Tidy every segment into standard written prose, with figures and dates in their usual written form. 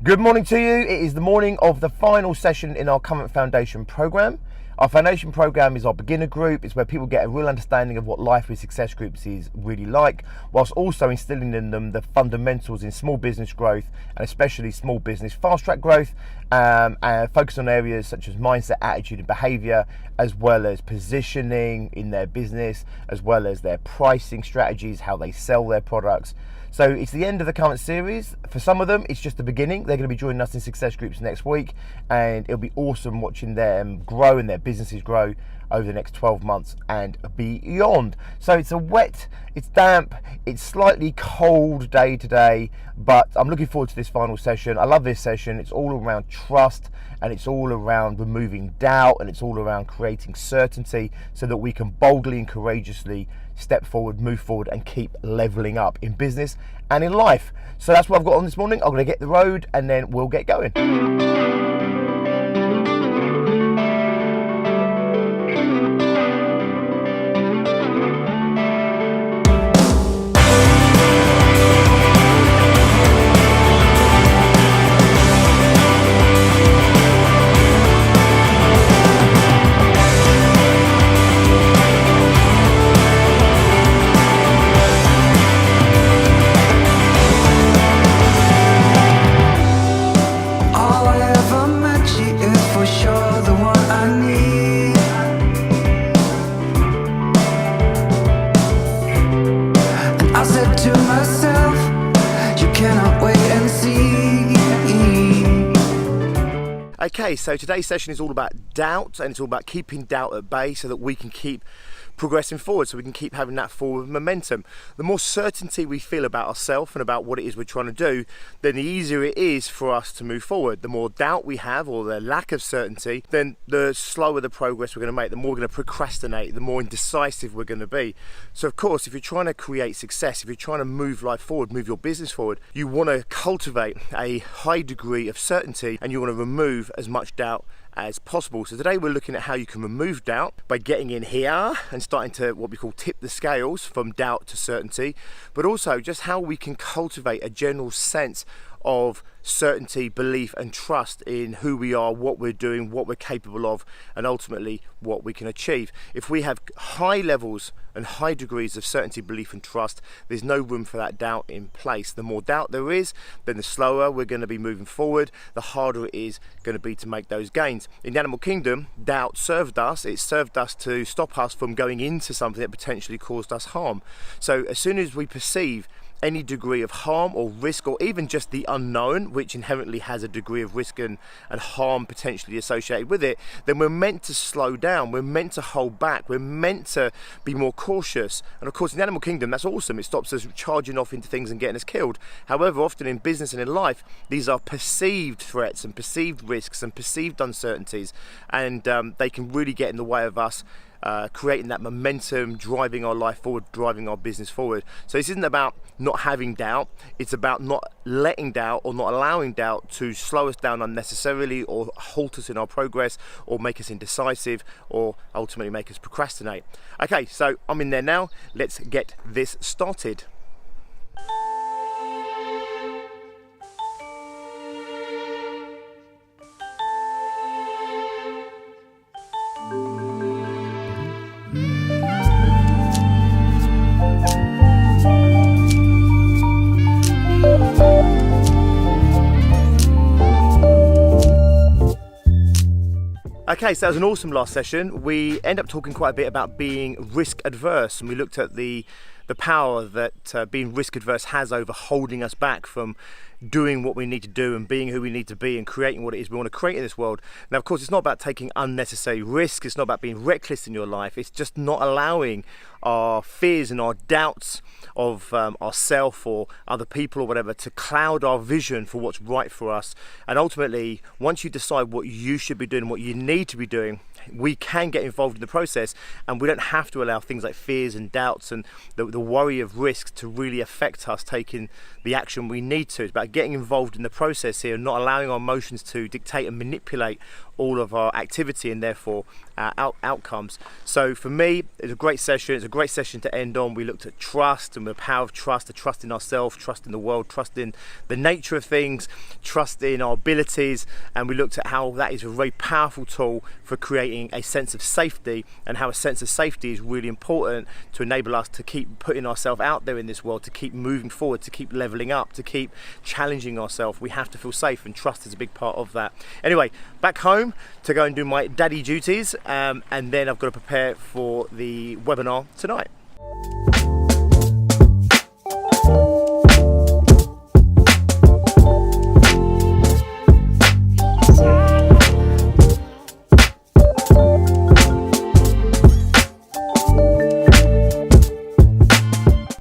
Good morning to you. It is the morning of the final session in our current foundation program. Our foundation program is our beginner group. It's where people get a real understanding of what life with success groups is really like, whilst also instilling in them the fundamentals in small business growth and especially small business fast track growth, and focus on areas such as mindset, attitude and behavior, as well as positioning in their business, as well as their pricing strategies, how they sell their products. So it's the end of the current series. For some of them, it's just the beginning. They're going to be joining us in success groups next week, and it'll be awesome watching them grow and their businesses grow over the next 12 months and beyond. So it's a wet, it's damp, it's slightly cold day today, but I'm looking forward to this final session. I love this session. It's all around trust, and it's all around removing doubt, and it's all around creating certainty so that we can boldly and courageously step forward, move forward, and keep leveling up in business and in life. So that's what I've got on this morning. I'm going to get the road and then we'll get going. Okay, so today's session is all about doubt, and it's all about keeping doubt at bay so that we can keep progressing forward, so we can keep having that forward momentum. The more certainty we feel about ourselves and about what it is we're trying to do, then the easier it is for us to move forward. The more doubt we have, or the lack of certainty, then the slower the progress we're going to make, the more we're going to procrastinate, the more indecisive we're going to be. So of course, if you're trying to create success, if you're trying to move life forward, move your business forward, you want to cultivate a high degree of certainty, and you want to remove as much doubt as possible. So today we're looking at how you can remove doubt by getting in here and starting to what we call tip the scales from doubt to certainty, but also just how we can cultivate a general sense of certainty, belief and trust in who we are, what we're doing, what we're capable of, and ultimately what we can achieve. If we have high levels and high degrees of certainty, belief and trust, there's no room for that doubt in place. The more doubt there is, then the slower we're going to be moving forward, the harder it is going to be to make those gains. In the animal kingdom, doubt served us. It served us to stop us from going into something that potentially caused us harm. So as soon as we perceive any degree of harm or risk, or even just the unknown, which inherently has a degree of risk and harm potentially associated with it, then we're meant to slow down, we're meant to hold back, we're meant to be more cautious. And of course in the animal kingdom, that's awesome. It stops us charging off into things and getting us killed. However, often in business and in life, these are perceived threats and perceived risks and perceived uncertainties, and they can really get in the way of us creating that momentum, driving our life forward, driving our business forward. So this isn't about not having doubt, it's about not letting doubt or not allowing doubt to slow us down unnecessarily, or halt us in our progress, or make us indecisive, or ultimately make us procrastinate. Okay, so I'm in there now. Let's get this started. Okay, so that was an awesome last session. We end up talking quite a bit about being risk adverse, and we looked at the power that being risk adverse has over holding us back from doing what we need to do and being who we need to be and creating what it is we want to create in this world. Now, of course, it's not about taking unnecessary risks. It's not about being reckless in your life. It's just not allowing our fears and our doubts of ourself or other people or whatever to cloud our vision for what's right for us. And ultimately, once you decide what you should be doing, what you need to be doing, we can get involved in the process, and we don't have to allow things like fears and doubts and the worry of risks to really affect us taking the action we need to. It's about getting involved in the process here and not allowing our emotions to dictate and manipulate all of our activity and therefore our outcomes. So for me, it's a great session. It's a great session to end on. We looked at trust and the power of trust, the trust in ourselves, trust in the world, trust in the nature of things, trust in our abilities, and we looked at how that is a very powerful tool for creating a sense of safety, and how a sense of safety is really important to enable us to keep putting ourselves out there in this world, to keep moving forward, to keep leveling up, to keep challenging ourselves. We have to feel safe, and trust is a big part of that. Anyway, back home to go and do my daddy duties, and then I've got to prepare for the webinar tonight.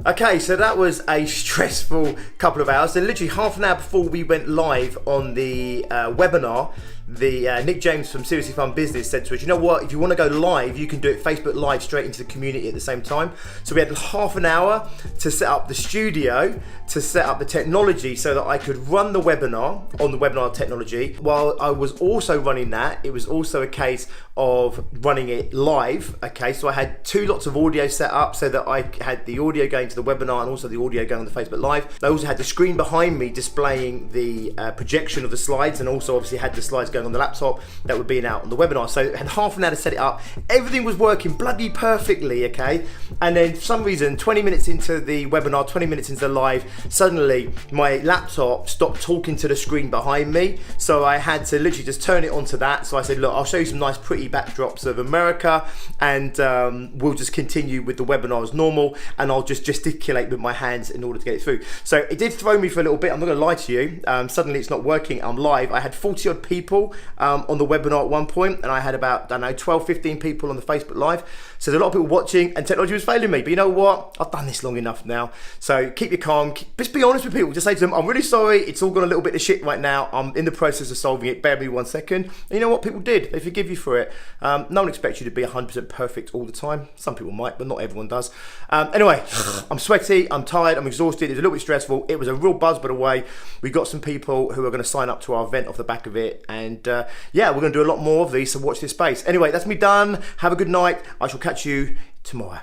Okay, so that was a stressful couple of hours. So literally half an hour before we went live on the webinar, Nick James from Seriously Fun Business said to us, you know what, if you want to go live, you can do it Facebook Live straight into the community at the same time. So we had half an hour to set up the studio, to set up the technology so that I could run the webinar on the webinar technology. While I was also running that, it was also a case of running it live. Okay, so I had 2 lots of audio set up so that I had the audio going to the webinar and also the audio going on the Facebook Live. I also had the screen behind me displaying the projection of the slides, and also obviously had the slides going on the laptop that were being out on the webinar. So I had half an hour to set it up. Everything was working bloody perfectly, okay? And then for some reason, 20 minutes into the webinar, 20 minutes into the live, suddenly my laptop stopped talking to the screen behind me. So I had to literally just turn it onto that. So I said, look, I'll show you some nice pretty backdrops of America, and we'll just continue with the webinar as normal, and I'll just gesticulate with my hands in order to get it through. So it did throw me for a little bit, I'm not gonna lie to you. Suddenly it's not working, I'm live. I had 40 odd people on the webinar at one point, and I had about, I don't know, 12, 15 people on the Facebook Live. So there's a lot of people watching, and technology was failing me. But you know what? I've done this long enough now. So keep your calm, just be honest with people. Just say to them, I'm really sorry, it's all gone a little bit to shit right now. I'm in the process of solving it, bear with me 1 second. And you know what? People did, they forgive you for it. No one expects you to be 100% perfect all the time. Some people might, but not everyone does. Anyway, I'm sweaty, I'm tired, I'm exhausted, it was a little bit stressful. It was a real buzz by the way. We got some people who are gonna sign up to our event off the back of it, and yeah, we're gonna do a lot more of these, so watch this space. Anyway, that's me done. Have a good night. I shall catch you tomorrow.